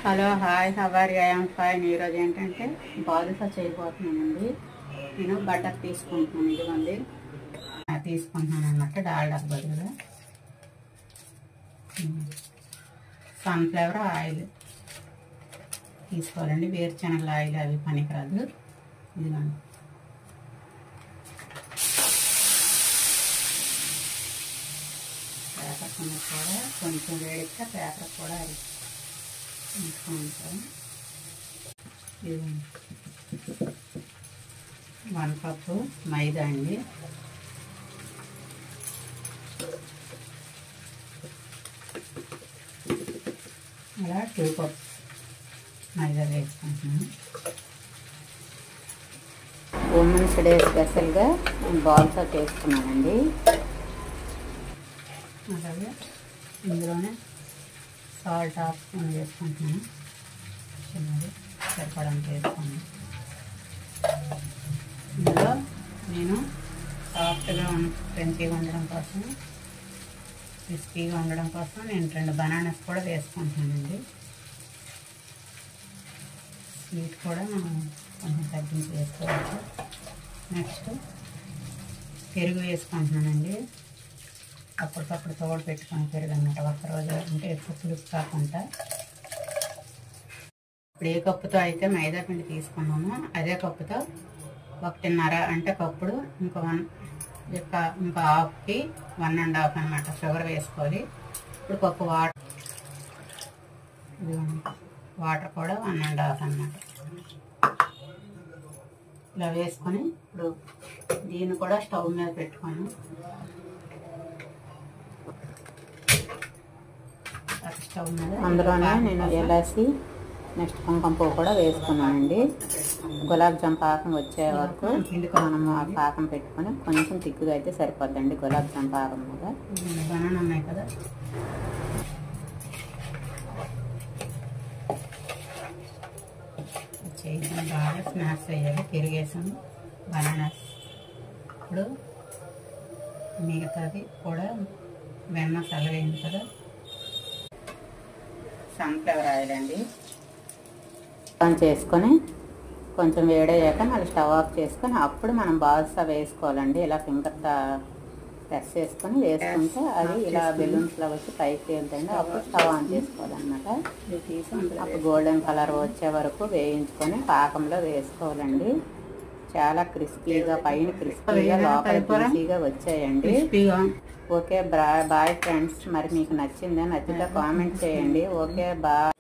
Hello hi how are I'm fine. ఈరోజు ఏంటంటే బాదుషా చేయబోతున్నానండి. నేను బటర్ తీసుకుంటున్నాను, ఇదిగోండి తీసుకుంటున్నాను అన్నమాట. డాల్డా బదులుగా సన్ఫ్లవర్ ఆయిల్ తీసుకోవాలండి. వేరుశనగల ఆయిల్ అవి పనికిరాదు. ఇదిగోండి పేపర్ కూడా కొంచెం వేడిస్తే పేపర్ కూడా తీసుకుంటాం. ఇది 1 కప్పు మైదా అండి. అలా 2 కప్స్ మైదా వేసుకుంటున్నాను. ఉమెన్స్ డే స్పెషల్గా బాల్సా చేసుకున్నానండి. అలాగే ఇందులోనే సాల్ట్ హాఫ్ స్పూన్ వేసుకుంటున్నాను. చిన్నది సరిపడంత వేసుకున్నాను. ఇందులో నేను సాఫ్ట్గా క్రంచీగా ఉండడం కోసం, క్రిస్పీగా ఉండడం కోసం నేను 2 బనానాస్ కూడా వేసుకుంటున్నానండి. స్వీట్ కూడా మనం కొంచెం తగ్గించి వేసుకోవచ్చు. నెక్స్ట్ పెరుగు వేసుకుంటున్నానండి. అప్పటికప్పుడు తోడు పెట్టుకొని పెరుగు అన్నమాట. ఒక్కరోజు అంటే ఎక్కువ పులుసు కాకుండా. ఇప్పుడు ఏ కప్పుతో అయితే మైదా పిండి తీసుకున్నామో అదే కప్పుతో 1.5 అంటే కప్పుడు ఇంకా హాఫ్కి 1.5 అన్నమాట షుగర్ వేసుకోవాలి. ఇప్పుడు కప్పు వాటర్ కూడా 1.5 అన్నమాట. ఇలా వేసుకొని ఇప్పుడు దీన్ని కూడా స్టవ్ మీద పెట్టుకొని స్టవ్ మీద అందులోనే నేను ఎలాచి నెక్స్ట్ కుంకుమ పువ్వు కూడా వేసుకున్నానండి. గులాబ్ జామ్ పాకం వచ్చే వరకు మనము ఆ పాకం పెట్టుకొని కొంచెం తిక్కుగా అయితే సరిపోద్దండి. గులాబ్ జామ్ పాకం మీద బనానా ఉన్నాయి కదా, చేద్దాం. బాగా స్మాష్ చేయాలి. పెరిగేసాము బనానాస్. ఇప్పుడు మిగతాది కూడా వెన్న చల్లగైంది కదా. సన్ఫ్లవర్ ఆయిల్ అండి. ఆన్ చేసుకొని కొంచెం వేడయ్యాక మళ్ళీ స్టవ్ ఆఫ్ చేసుకొని అప్పుడు మనం బాదుషా వేసుకోవాలండి. ఇలా ఫింగర్తో ప్రెస్ చేసుకొని వేసుకుంటే అది ఇలా బెలూన్స్లో వచ్చి పైకి తేలుతుంది. అప్పుడు స్టవ్ ఆన్ చేసుకోవాలన్నమాట. అప్పుడు గోల్డెన్ కలర్ వచ్చే వరకు వేయించుకొని పాకంలో వేసుకోవాలండి. చాలా క్రిస్పీగా, పైన క్రిస్పీగా లోపల క్రిస్పీగా వచ్చాయండి. Okay bye friends. మరి మీకు నచ్చితే కామెంట్ చేయండి. Okay bye.